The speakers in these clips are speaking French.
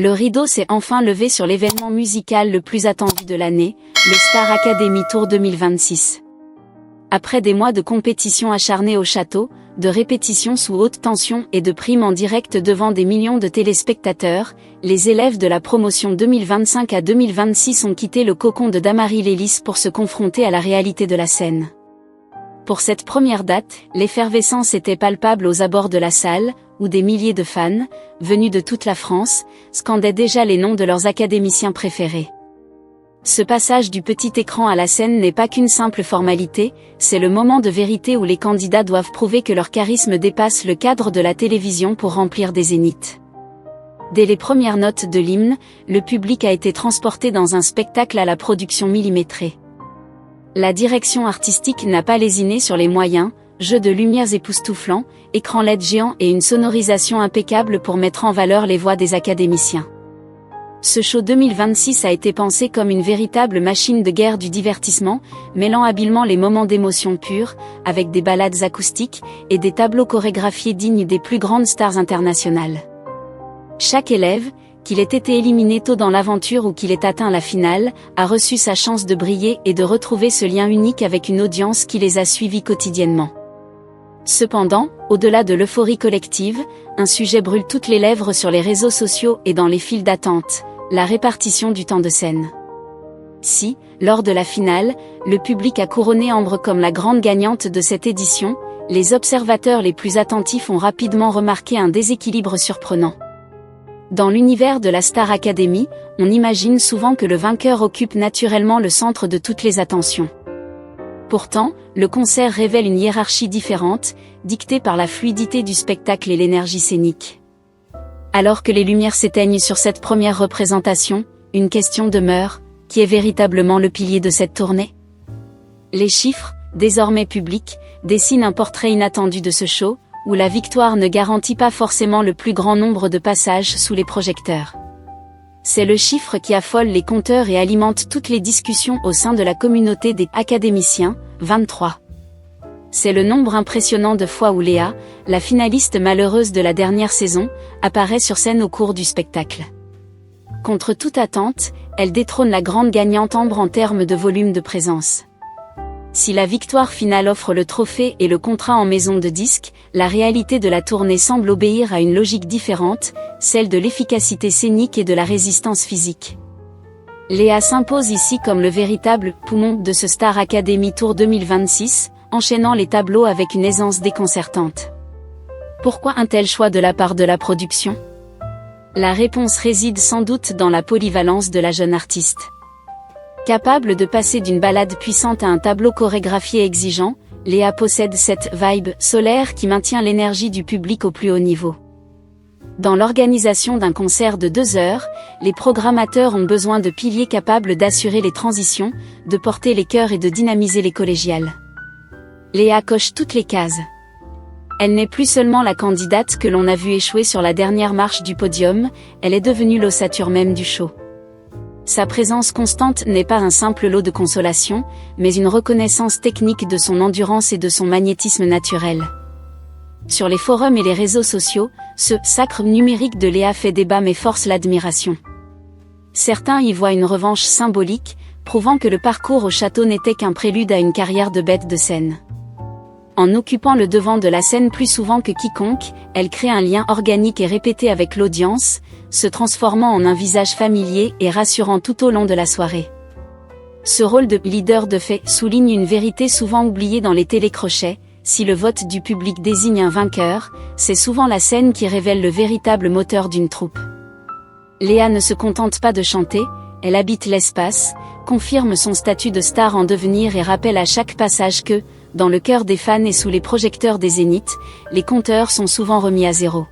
Le rideau s'est enfin levé sur l'événement musical le plus attendu de l'année, le Star Academy Tour 2026. Après des mois de compétition acharnée au château, de répétitions sous haute tension et de primes en direct devant des millions de téléspectateurs, les élèves de la promotion 2025 à 2026 ont quitté le cocon de Damary-Lélis pour se confronter à la réalité de la scène. Pour cette première date, l'effervescence était palpable aux abords de la salle, où des milliers de fans, venus de toute la France, scandaient déjà les noms de leurs académiciens préférés. Ce passage du petit écran à la scène n'est pas qu'une simple formalité, c'est le moment de vérité où les candidats doivent prouver que leur charisme dépasse le cadre de la télévision pour remplir des zéniths. Dès les premières notes de l'hymne, le public a été transporté dans un spectacle à la production millimétrée. La direction artistique n'a pas lésiné sur les moyens, jeux de lumières époustouflants, écran LED géant et une sonorisation impeccable pour mettre en valeur les voix des académiciens. Ce show 2026 a été pensé comme une véritable machine de guerre du divertissement, mêlant habilement les moments d'émotion pure, avec des ballades acoustiques, et des tableaux chorégraphiés dignes des plus grandes stars internationales. Chaque élève, qu'il ait été éliminé tôt dans l'aventure ou qu'il ait atteint la finale, a reçu sa chance de briller et de retrouver ce lien unique avec une audience qui les a suivis quotidiennement. Cependant, au-delà de l'euphorie collective, un sujet brûle toutes les lèvres sur les réseaux sociaux et dans les files d'attente, la répartition du temps de scène. Si, lors de la finale, le public a couronné Ambre comme la grande gagnante de cette édition, les observateurs les plus attentifs ont rapidement remarqué un déséquilibre surprenant. Dans l'univers de la Star Academy, on imagine souvent que le vainqueur occupe naturellement le centre de toutes les attentions. Pourtant, le concert révèle une hiérarchie différente, dictée par la fluidité du spectacle et l'énergie scénique. Alors que les lumières s'éteignent sur cette première représentation, une question demeure, qui est véritablement le pilier de cette tournée ? Les chiffres, désormais publics, dessinent un portrait inattendu de ce show, où la victoire ne garantit pas forcément le plus grand nombre de passages sous les projecteurs. C'est le chiffre qui affole les compteurs et alimente toutes les discussions au sein de la communauté des académiciens, 23. C'est le nombre impressionnant de fois où Léa, la finaliste malheureuse de la dernière saison, apparaît sur scène au cours du spectacle. Contre toute attente, elle détrône la grande gagnante Ambre en termes de volume de présence. Si la victoire finale offre le trophée et le contrat en maison de disque, la réalité de la tournée semble obéir à une logique différente, celle de l'efficacité scénique et de la résistance physique. Léa s'impose ici comme le véritable poumon de ce Star Academy Tour 2026, enchaînant les tableaux avec une aisance déconcertante. Pourquoi un tel choix de la part de la production ? La réponse réside sans doute dans la polyvalence de la jeune artiste. Capable de passer d'une ballade puissante à un tableau chorégraphié exigeant, Léa possède cette vibe solaire qui maintient l'énergie du public au plus haut niveau. Dans l'organisation d'un concert de 2 heures, les programmateurs ont besoin de piliers capables d'assurer les transitions, de porter les cœurs et de dynamiser les collégiales. Léa coche toutes les cases. Elle n'est plus seulement la candidate que l'on a vue échouer sur la dernière marche du podium, elle est devenue l'ossature même du show. Sa présence constante n'est pas un simple lot de consolation, mais une reconnaissance technique de son endurance et de son magnétisme naturel. Sur les forums et les réseaux sociaux, ce « sacre numérique » de Léa fait débat mais force l'admiration. Certains y voient une revanche symbolique, prouvant que le parcours au château n'était qu'un prélude à une carrière de bête de scène. En occupant le devant de la scène plus souvent que quiconque, elle crée un lien organique et répété avec l'audience, se transformant en un visage familier et rassurant tout au long de la soirée. Ce rôle de leader de fait souligne une vérité souvent oubliée dans les télécrochets, si le vote du public désigne un vainqueur, c'est souvent la scène qui révèle le véritable moteur d'une troupe. Léa ne se contente pas de chanter, elle habite l'espace, confirme son statut de star en devenir et rappelle à chaque passage que, dans le cœur des fans et sous les projecteurs des zéniths, les compteurs sont souvent remis à zéro.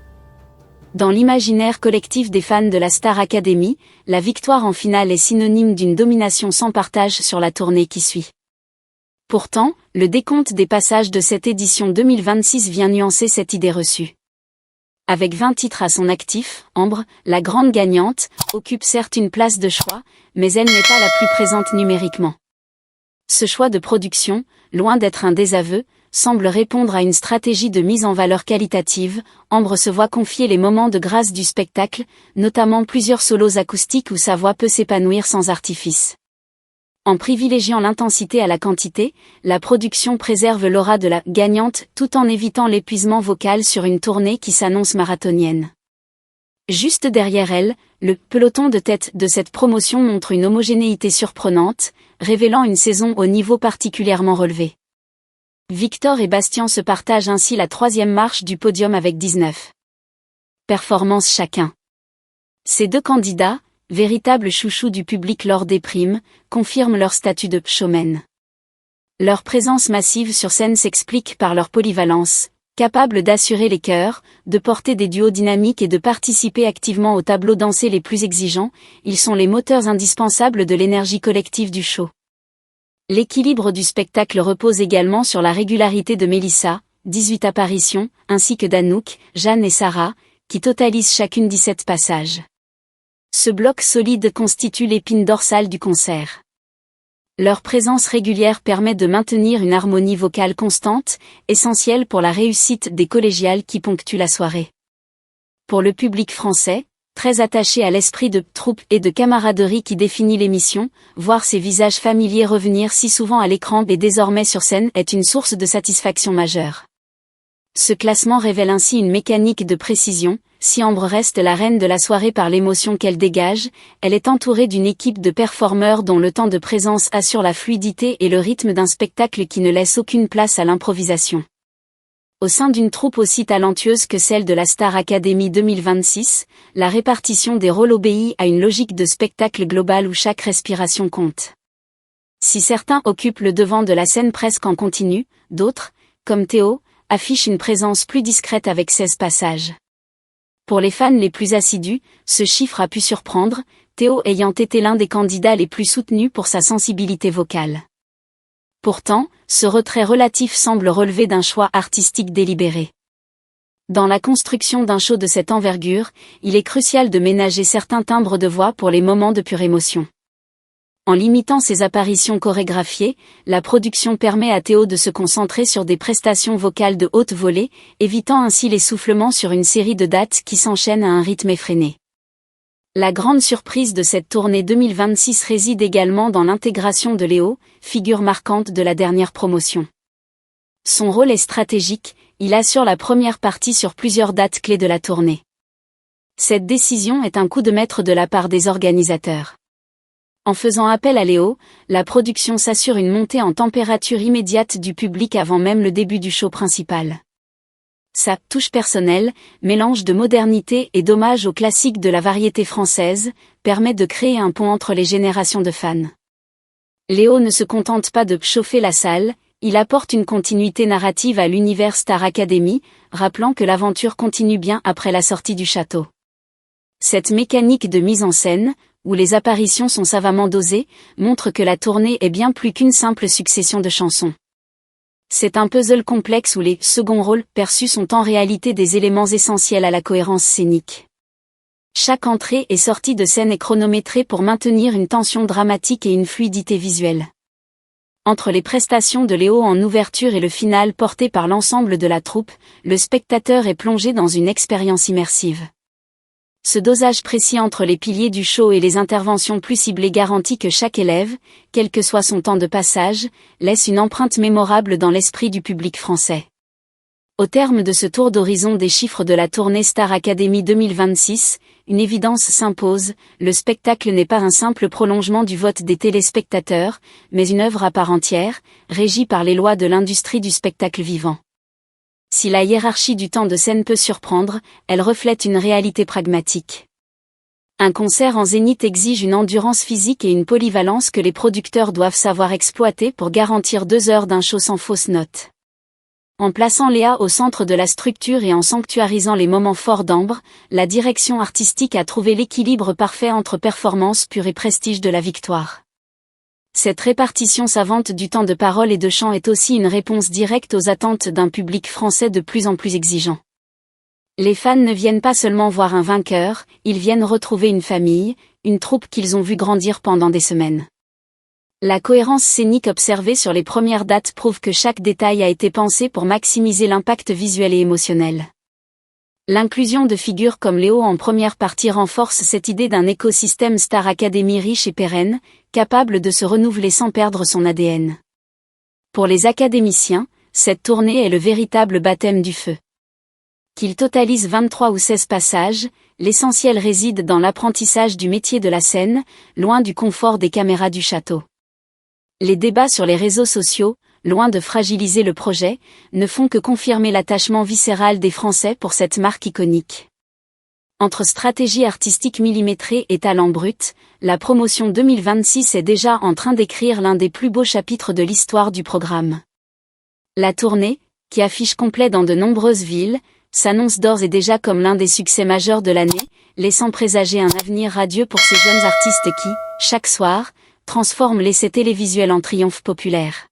Dans l'imaginaire collectif des fans de la Star Academy, la victoire en finale est synonyme d'une domination sans partage sur la tournée qui suit. Pourtant, le décompte des passages de cette édition 2026 vient nuancer cette idée reçue. Avec 20 titres à son actif, Ambre, la grande gagnante, occupe certes une place de choix, mais elle n'est pas la plus présente numériquement. Ce choix de production, loin d'être un désaveu, semble répondre à une stratégie de mise en valeur qualitative. Ambre se voit confier les moments de grâce du spectacle, notamment plusieurs solos acoustiques où sa voix peut s'épanouir sans artifice. En privilégiant l'intensité à la quantité, la production préserve l'aura de la gagnante tout en évitant l'épuisement vocal sur une tournée qui s'annonce marathonienne. Juste derrière elle, le peloton de tête de cette promotion montre une homogénéité surprenante, révélant une saison au niveau particulièrement relevé. Victor et Bastien se partagent ainsi la 3e marche du podium avec 19 performances chacun. Ces deux candidats, véritables chouchous du public lors des primes, confirment leur statut de showman. Leur présence massive sur scène s'explique par leur polyvalence, capables d'assurer les chœurs, de porter des duos dynamiques et de participer activement aux tableaux dansés les plus exigeants. Ils sont les moteurs indispensables de l'énergie collective du show. L'équilibre du spectacle repose également sur la régularité de Mélissa, 18 apparitions, ainsi que d'Anouk, Jeanne et Sarah, qui totalisent chacune 17 passages. Ce bloc solide constitue l'épine dorsale du concert. Leur présence régulière permet de maintenir une harmonie vocale constante, essentielle pour la réussite des collégiales qui ponctuent la soirée. Pour le public français, très attaché à l'esprit de troupe et de camaraderie qui définit l'émission, voir ces visages familiers revenir si souvent à l'écran et désormais sur scène est une source de satisfaction majeure. Ce classement révèle ainsi une mécanique de précision. Si Ambre reste la reine de la soirée par l'émotion qu'elle dégage, elle est entourée d'une équipe de performeurs dont le temps de présence assure la fluidité et le rythme d'un spectacle qui ne laisse aucune place à l'improvisation. Au sein d'une troupe aussi talentueuse que celle de la Star Academy 2026, la répartition des rôles obéit à une logique de spectacle global où chaque respiration compte. Si certains occupent le devant de la scène presque en continu, d'autres, comme Théo, affichent une présence plus discrète avec 16 passages. Pour les fans les plus assidus, ce chiffre a pu surprendre, Théo ayant été l'un des candidats les plus soutenus pour sa sensibilité vocale. Pourtant, ce retrait relatif semble relever d'un choix artistique délibéré. Dans la construction d'un show de cette envergure, il est crucial de ménager certains timbres de voix pour les moments de pure émotion. En limitant ses apparitions chorégraphiées, la production permet à Théo de se concentrer sur des prestations vocales de haute volée, évitant ainsi l'essoufflement sur une série de dates qui s'enchaînent à un rythme effréné. La grande surprise de cette tournée 2026 réside également dans l'intégration de Léo, figure marquante de la dernière promotion. Son rôle est stratégique, il assure la première partie sur plusieurs dates clés de la tournée. Cette décision est un coup de maître de la part des organisateurs. En faisant appel à Léo, la production s'assure une montée en température immédiate du public avant même le début du show principal. Sa touche personnelle, mélange de modernité et d'hommage aux classiques de la variété française, permet de créer un pont entre les générations de fans. Léo ne se contente pas de chauffer la salle, il apporte une continuité narrative à l'univers Star Academy, rappelant que l'aventure continue bien après la sortie du château. Cette mécanique de mise en scène, où les apparitions sont savamment dosées, montre que la tournée est bien plus qu'une simple succession de chansons. C'est un puzzle complexe où les seconds rôles perçus sont en réalité des éléments essentiels à la cohérence scénique. Chaque entrée et sortie de scène est chronométrée pour maintenir une tension dramatique et une fluidité visuelle. Entre les prestations de Léo en ouverture et le final porté par l'ensemble de la troupe, le spectateur est plongé dans une expérience immersive. Ce dosage précis entre les piliers du show et les interventions plus ciblées garantit que chaque élève, quel que soit son temps de passage, laisse une empreinte mémorable dans l'esprit du public français. Au terme de ce tour d'horizon des chiffres de la tournée Star Academy 2026, une évidence s'impose, le spectacle n'est pas un simple prolongement du vote des téléspectateurs, mais une œuvre à part entière, régie par les lois de l'industrie du spectacle vivant. Si la hiérarchie du temps de scène peut surprendre, elle reflète une réalité pragmatique. Un concert en zénith exige une endurance physique et une polyvalence que les producteurs doivent savoir exploiter pour garantir 2 heures d'un show sans fausse note. En plaçant Léa au centre de la structure et en sanctuarisant les moments forts d'Ambre, la direction artistique a trouvé l'équilibre parfait entre performance pure et prestige de la victoire. Cette répartition savante du temps de parole et de chant est aussi une réponse directe aux attentes d'un public français de plus en plus exigeant. Les fans ne viennent pas seulement voir un vainqueur, ils viennent retrouver une famille, une troupe qu'ils ont vu grandir pendant des semaines. La cohérence scénique observée sur les premières dates prouve que chaque détail a été pensé pour maximiser l'impact visuel et émotionnel. L'inclusion de figures comme Léo en première partie renforce cette idée d'un écosystème Star Academy riche et pérenne, capable de se renouveler sans perdre son ADN. Pour les académiciens, cette tournée est le véritable baptême du feu. Qu'il totalise 23 ou 16 passages, l'essentiel réside dans l'apprentissage du métier de la scène, loin du confort des caméras du château. Les débats sur les réseaux sociaux, loin de fragiliser le projet, ne font que confirmer l'attachement viscéral des Français pour cette marque iconique. Entre stratégie artistique millimétrée et talent brut, la promotion 2026 est déjà en train d'écrire l'un des plus beaux chapitres de l'histoire du programme. La tournée, qui affiche complet dans de nombreuses villes, s'annonce d'ores et déjà comme l'un des succès majeurs de l'année, laissant présager un avenir radieux pour ces jeunes artistes qui, chaque soir, transforment l'essai télévisuel en triomphe populaire.